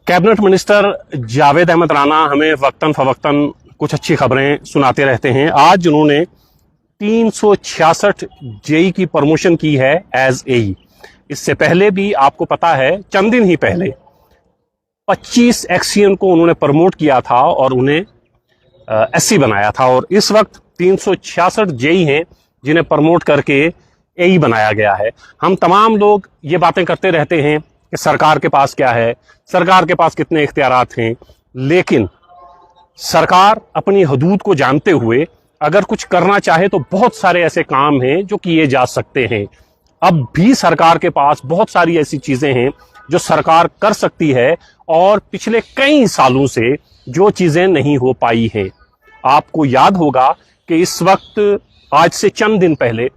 Cabinet minister Javed Ahmad Rana हमें वक्तन फवक्तन कुछ अच्छी खबरें सुनाते रहते हैं। आज उन्होंने 366 जेई की प्रमोशन की है एज एई। इससे पहले भी आपको पता है, चंद दिन ही पहले 25 एक्सीएन को उन्होंने प्रमोट किया था और उन्हें एससी बनाया था, और इस वक्त 366 जेई हैं जिन्हें प्रमोट करके एई बनाया गया है। हम तमाम लोग ये बातें करते रहते हैं कि सरकार के पास क्या है, सरकार के पास कितने इख्तियारात हैं, लेकिन सरकार अपनी हदूद को जानते हुए अगर कुछ करना चाहे तो बहुत सारे ऐसे काम हैं जो किए जा सकते हैं। अब भी सरकार के पास बहुत सारी ऐसी चीजें हैं जो सरकार कर सकती है और पिछले कई सालों से जो चीजें नहीं हो पाई हैं। आपको याद होगा कि इस वक्त आज से चंद दिन पहले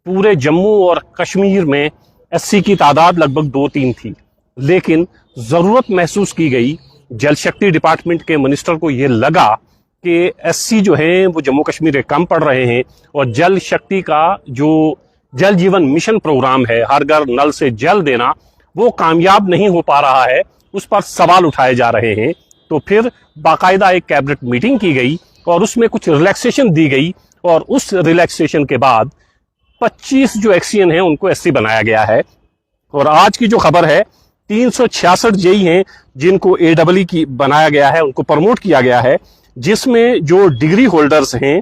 पूरे जम्मू और कश्मीर में एससी की तादाद लगभग 2-3 थी, लेकिन जरूरत महसूस की गई, जल शक्ति डिपार्टमेंट के मिनिस्टर को यह लगा कि एससी जो है वो जम्मू कश्मीर में कम पड़ रहे हैं और जल शक्ति का जो जल जीवन मिशन प्रोग्राम है, हर घर नल से जल देना, वो कामयाब नहीं हो पा रहा है, उस पर सवाल उठाए जा रहे हैं। तो फिर बाकायदा एक कैबिनेट मीटिंग की गई और उसमें कुछ रिलैक्सेशन दी गई, और उस रिलैक्सेशन के बाद 25 जो एक्सीएन हैं उनको एससी बनाया गया है। और आज की जो खबर है, 366 जेई हैं जिनको एडब्ल्यू की बनाया गया है, उनको प्रमोट किया गया है, जिसमें जो डिग्री होल्डर्स हैं,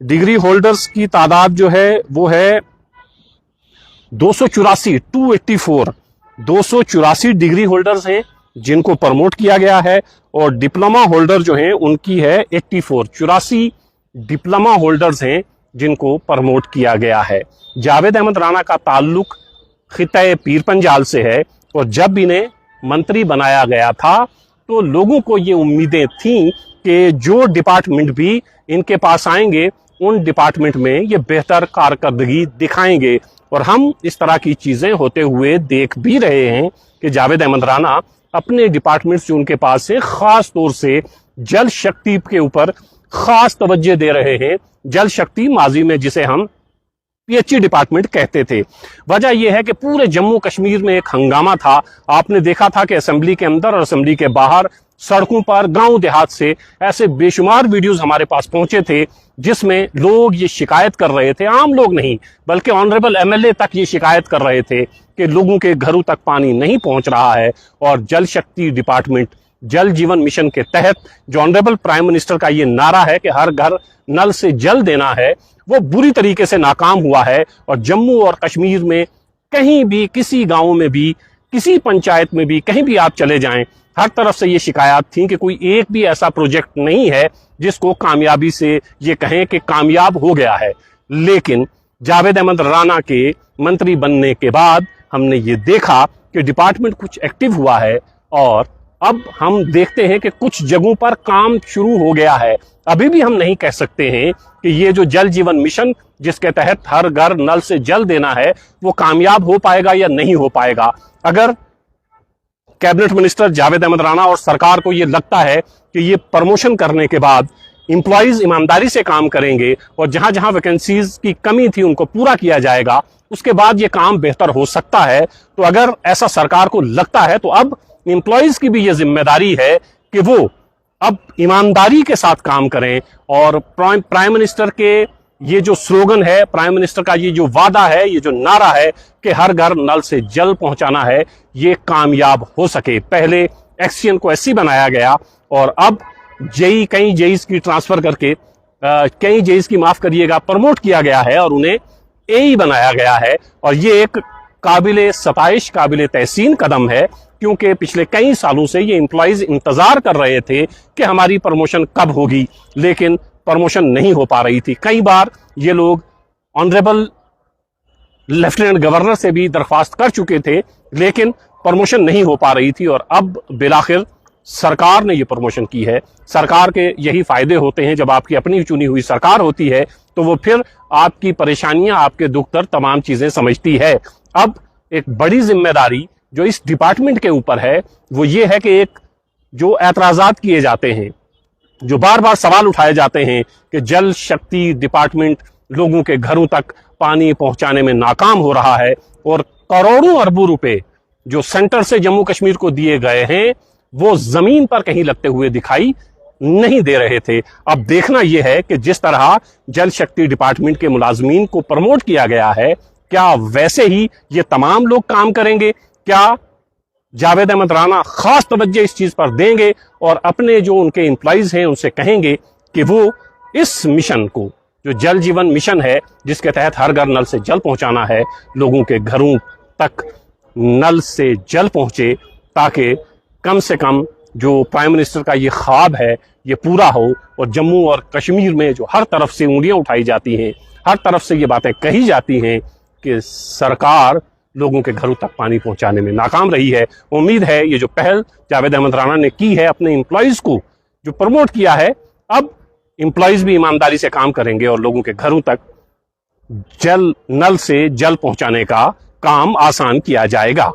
डिग्री होल्डर्स की तादाद जो है वो है 284 डिग्री होल्डर्स हैं जिनको प्रमोट किया गया है, और डिप्लोमा होल्डर जो हैं उनकी है 84 डिप्लोमा होल्डर्स हैं जिनको प्रमोट किया गया है। जावेद अहमद राना का ताल्लुक खिताए पीर पंजाल से है, और जब इन्हें मंत्री बनाया गया था तो लोगों को ये उम्मीदें थीं कि जो डिपार्टमेंट भी इनके पास आएंगे उन डिपार्टमेंट में ये बेहतर कारकर्दगी दिखाएंगे। और हम इस तरह की चीजें होते हुए देख भी रहे हैं कि जावेद अहमद राना अपने डिपार्टमेंट जो उनके पास है, खास तौर से जल शक्ति के ऊपर खास तवज्जो दे रहे हैं। जल शक्ति माजी में जिसे हम पीएचई डिपार्टमेंट कहते थे। वजह यह है कि पूरे जम्मू कश्मीर में एक हंगामा था। आपने देखा था कि असेंबली के अंदर और असेंबली के बाहर, सड़कों पर, गांव देहात से ऐसे बेशुमार वीडियोस हमारे पास पहुंचे थे जिसमें लोग ये शिकायत कर रहे थे, आम लोग नहीं बल्कि ऑनरेबल एमएलए तक ये शिकायत कर रहे थे कि लोगों के घरों तक पानी नहीं पहुंच रहा है। और जल शक्ति डिपार्टमेंट जल जीवन मिशन के तहत जो ऑनरेबल प्राइम मिनिस्टर का ये नारा है कि हर घर नल से जल देना है, वो बुरी तरीके से नाकाम हुआ है। और जम्मू और कश्मीर में कहीं भी, किसी गांव में भी, किसी पंचायत में भी, कहीं भी आप चले जाएं, हर तरफ से ये शिकायत थी कि कोई एक भी ऐसा प्रोजेक्ट नहीं है जिसको कामयाबी से ये कहें कि कामयाब हो गया है। लेकिन जावेद अहमद राना के मंत्री बनने के बाद हमने ये देखा कि डिपार्टमेंट कुछ एक्टिव हुआ है, और अब हम देखते हैं कि कुछ जगहों पर काम शुरू हो गया है। अभी भी हम नहीं कह सकते हैं कि ये जो जल जीवन मिशन जिसके तहत हर घर नल से जल देना है वो कामयाब हो पाएगा या नहीं हो पाएगा। अगर कैबिनेट मिनिस्टर जावेद अहमद राना और सरकार को ये लगता है कि ये प्रमोशन करने के बाद इंप्लॉइज ईमानदारी से काम करेंगे और जहां जहां वैकेंसीज की कमी थी उनको पूरा किया जाएगा, उसके बाद ये काम बेहतर हो सकता है। तो अगर ऐसा सरकार को लगता है तो अब एम्प्लॉइज की भी ये जिम्मेदारी है कि वो अब ईमानदारी के साथ काम करें, और प्राइम मिनिस्टर के ये जो स्लोगन है, प्राइम मिनिस्टर का ये जो वादा है, ये जो नारा है कि हर घर नल से जल पहुंचाना है, ये कामयाब हो सके। पहले एक्सीएन को एससी बनाया गया और अब जेई, कई जेईस की ट्रांसफर करके कई जेईस की माफ करिएगा प्रमोट किया गया है और उन्हें एई बनाया गया है। और ये एक काबिले सताइश, काबिले तहसीन कदम है, क्योंकि पिछले कई सालों से ये एम्प्लॉइज इंतजार कर रहे थे कि हमारी प्रमोशन कब होगी, लेकिन प्रमोशन नहीं हो पा रही थी। कई बार ये लोग ऑनरेबल लेफ्टिनेंट गवर्नर से भी दरख्वास्त कर चुके थे, लेकिन प्रमोशन नहीं हो पा रही थी, और अब बिलाखिर सरकार ने ये प्रमोशन की है। सरकार के यही फायदे होते हैं, जब आपकी अपनी चुनी हुई सरकार होती है तो वो फिर आपकी परेशानियां, आपके दुख दर्द, तमाम चीजें समझती है। अब एक बड़ी जिम्मेदारी जो इस डिपार्टमेंट के ऊपर है वो ये है कि एक जो एतराजात किए जाते हैं, जो बार बार सवाल उठाए जाते हैं कि जल शक्ति डिपार्टमेंट लोगों के घरों तक पानी पहुंचाने में नाकाम हो रहा है, और करोड़ों अरबों रुपए जो सेंटर से जम्मू कश्मीर को दिए गए हैं वो जमीन पर कहीं लगते हुए दिखाई नहीं दे रहे थे। अब देखना यह है कि जिस तरह जल शक्ति डिपार्टमेंट के मुलाजमीन को प्रमोट किया गया है, क्या वैसे ही ये तमाम लोग काम करेंगे? क्या जावेद अहमद राणा खास तवज्जो इस चीज पर देंगे और अपने जो उनके एम्प्लॉइज हैं उनसे कहेंगे कि वो इस मिशन को, जो जल जीवन मिशन है जिसके तहत हर घर नल से जल पहुंचाना है, लोगों के घरों तक नल से जल पहुंचे, ताकि कम से कम जो प्राइम मिनिस्टर का ये ख्वाब है ये पूरा हो। और जम्मू और कश्मीर में जो हर तरफ से उंगलियां उठाई जाती हैं, हर तरफ से ये बातें कही जाती हैं कि सरकार लोगों के घरों तक पानी पहुंचाने में नाकाम रही है, उम्मीद है ये जो पहल जावेद अहमद राणा ने की है, अपने एम्प्लॉइज को जो प्रमोट किया है, अब एम्प्लॉइज भी ईमानदारी से काम करेंगे और लोगों के घरों तक नल से जल पहुंचाने का काम आसान किया जाएगा।